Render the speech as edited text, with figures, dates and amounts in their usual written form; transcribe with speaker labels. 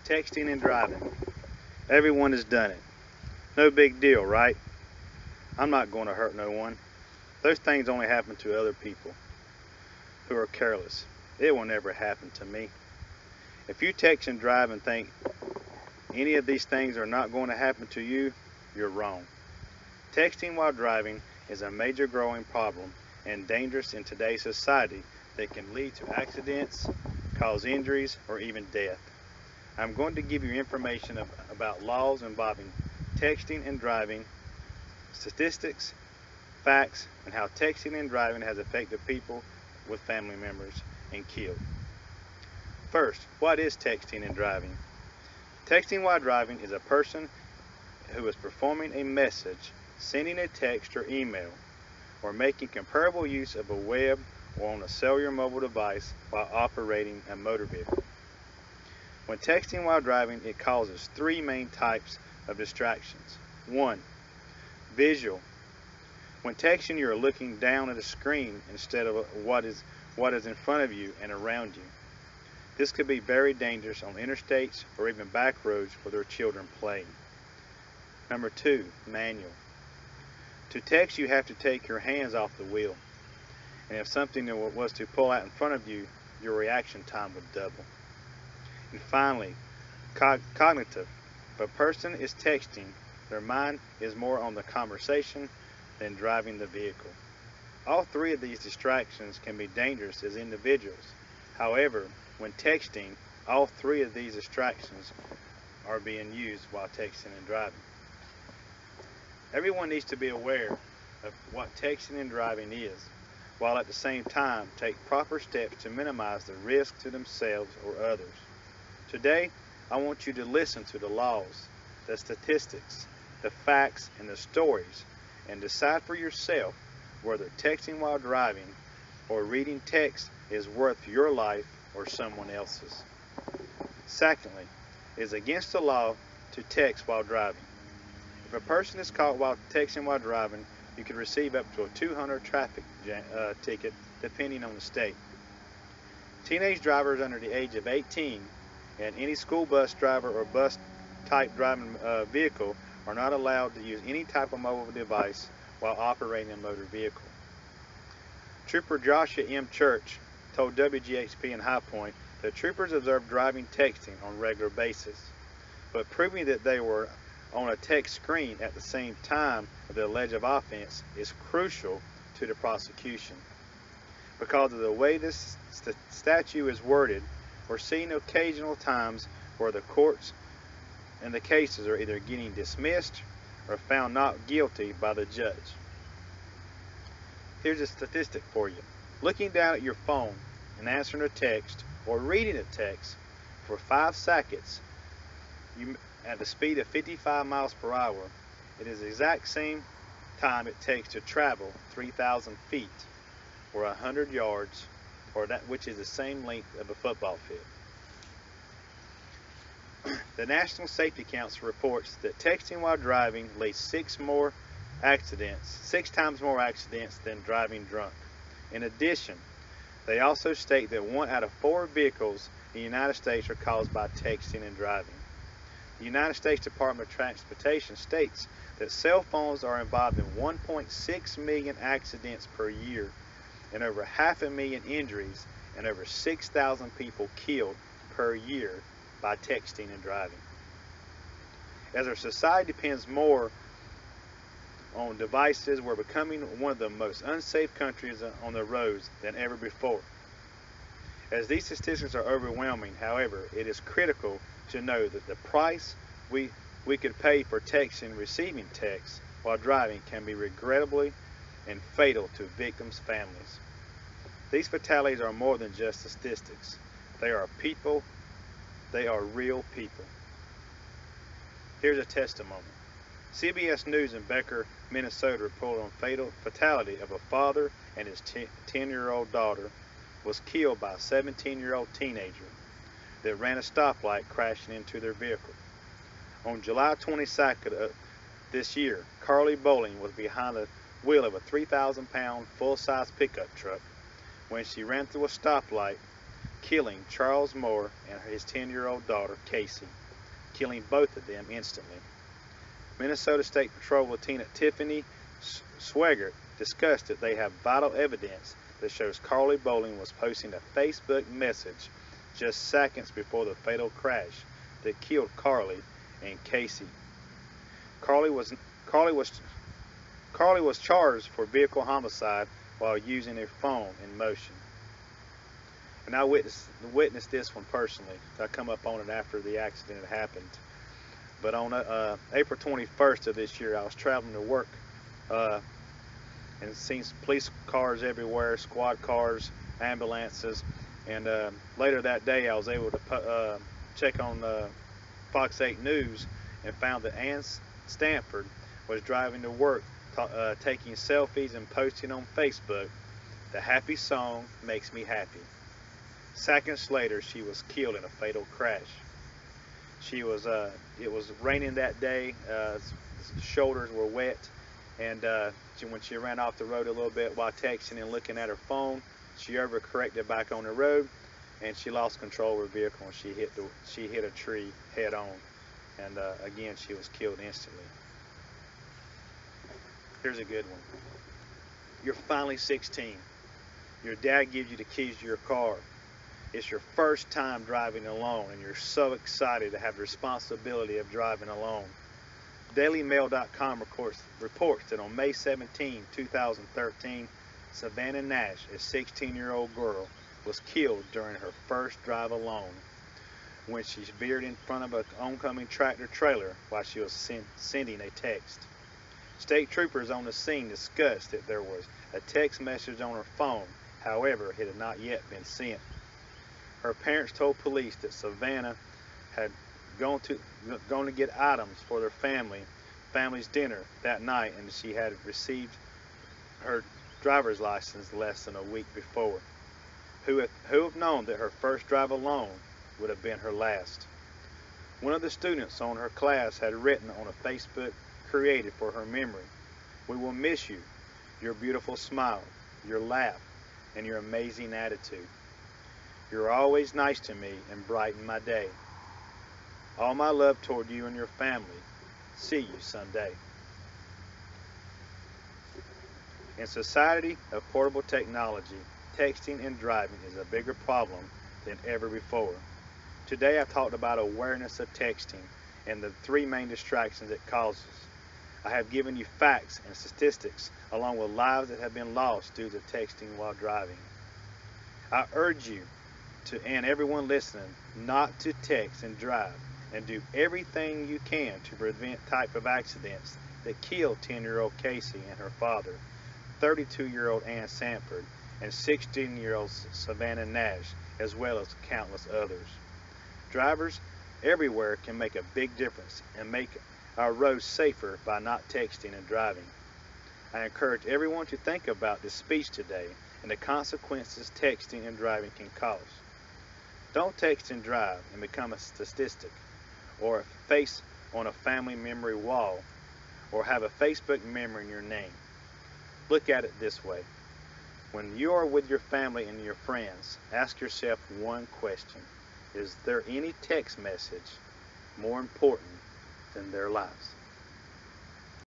Speaker 1: Texting and driving. Everyone has done it. No big deal, right? I'm not going to hurt no one. Those things only happen to other people who are careless. It will never happen to me. If you text and drive and think any of these things are not going to happen to you, you're wrong. Texting while driving is a major growing problem and dangerous in today's society that can lead to accidents, cause injuries, or even death. I'm going to give you information about laws involving texting and driving, statistics, facts, and how texting and driving has affected people with family members and killed. First, what is texting and driving? Texting while driving is a person who is performing a message, sending a text or email, or making comparable use of a web or on a cellular mobile device while operating a motor vehicle. When texting while driving, it causes three main types of distractions. 1. Visual. When texting, you are looking down at a screen instead of what is in front of you and around you. This could be very dangerous on interstates or even back roads where there are children playing. Number 2. Manual. To text, you have to take your hands off the wheel, and if something was to pull out in front of you, your reaction time would double. And finally, cognitive. If a person is texting, their mind is more on the conversation than driving the vehicle. All three of these distractions can be dangerous as individuals. However, when texting, all three of these distractions are being used while texting and driving. Everyone needs to be aware of what texting and driving is, while at the same time take proper steps to minimize the risk to themselves or others. Today, I want you to listen to the laws, the statistics, the facts, and the stories, and decide for yourself whether texting while driving or reading text is worth your life or someone else's. Secondly, it is against the law to text while driving. If a person is caught while texting while driving, you could receive up to a $200 traffic ticket depending on the state. Teenage drivers under the age of 18 and any school bus driver or bus type driving vehicle are not allowed to use any type of mobile device while operating a motor vehicle. Trooper Joshua M. Church told WGHP in High Point that troopers observed driving texting on a regular basis, but proving that they were on a text screen at the same time of the alleged offense is crucial to the prosecution. Because of the way this statute is worded, we're seeing occasional times where the courts and the cases are either getting dismissed or found not guilty by the judge. Here's a statistic for you. Looking down at your phone and answering a text or reading a text for 5 seconds at the speed of 55 miles per hour, it is the exact same time it takes to travel 3,000 feet or 100 yards, or that which is the same length of a football field. The National Safety Council reports that texting while driving leads 6 times more accidents than driving drunk. In addition, they also state that 1 out of 4 vehicles in the United States are caused by texting and driving. The United States Department of Transportation states that cell phones are involved in 1.6 million accidents per year and over 500,000 injuries and over 6,000 people killed per year by texting and driving. As our society depends more on devices, we're becoming one of the most unsafe countries on the roads than ever before. As these statistics are overwhelming, however, it is critical to know that the price we could pay for texting and receiving texts while driving can be regrettably and fatal to victims' families. These fatalities are more than just statistics. They are people. They are real people. Here's a testimony. CBS News in Becker, Minnesota reported on fatal fatality of a father and his 10-year-old daughter was killed by a 17-year-old teenager that ran a stoplight crashing into their vehicle. On July 22nd of this year, Carly Bowling was behind the wheel of a 3,000-pound full-size pickup truck when she ran through a stoplight, killing Charles Moore and his 10-year-old daughter, Casey, killing both of them instantly. Minnesota State Patrol Lieutenant Tiffany Swigert discussed that they have vital evidence that shows Carly Bowling was posting a Facebook message just seconds before the fatal crash that killed Carly and Casey. Carly was charged for vehicle homicide while using a phone in motion. And I witnessed this one personally. I come up on it after the accident had happened. But on April 21st of this year, I was traveling to work and seen police cars everywhere, squad cars, ambulances. And later that day, I was able to check on Fox 8 News and found that Ann Stanford was driving to work, taking selfies and posting on Facebook, "The happy song makes me happy." Seconds later, she was killed in a fatal crash. It was raining that day, shoulders were wet, and when she ran off the road a little bit while texting and looking at her phone, she overcorrected back on the road, and she lost control of her vehicle, and she hit a tree head on, and again she was killed instantly. Here's a good one. You're finally 16. Your dad gives you the keys to your car. It's your first time driving alone, and you're so excited to have the responsibility of driving alone. DailyMail.com reports that on May 17, 2013, Savannah Nash, a 16-year-old girl, was killed during her first drive alone when she veered in front of an oncoming tractor trailer while she was sending a text. State troopers on the scene discussed that there was a text message on her phone, however, it had not yet been sent. Her parents told police that Savannah had gone to get items for their family's dinner that night, and she had received her driver's license less than a week before. Who have known that her first drive alone would have been her last? One of the students on her class had written on a Facebook created for her memory, "We will miss you, your beautiful smile, your laugh, and your amazing attitude. You're always nice to me and brighten my day. All my love toward you and your family. See you someday." In society of portable technology, texting and driving is a bigger problem than ever before. Today I talked about awareness of texting and the 3 main distractions it causes. I have given you facts and statistics along with lives that have been lost due to texting while driving. I urge you and everyone listening not to text and drive, and do everything you can to prevent type of accidents that killed 10-year-old Casey and her father, 32-year-old Ann Sanford, and 16-year-old Savannah Nash, as well as countless others. Drivers everywhere can make a big difference and make our roads safer by not texting and driving. I encourage everyone to think about this speech today and the consequences texting and driving can cause. Don't text and drive and become a statistic, or a face on a family memory wall, or have a Facebook memory in your name. Look at it this way. When you are with your family and your friends, ask yourself one question. Is there any text message more important than their lives?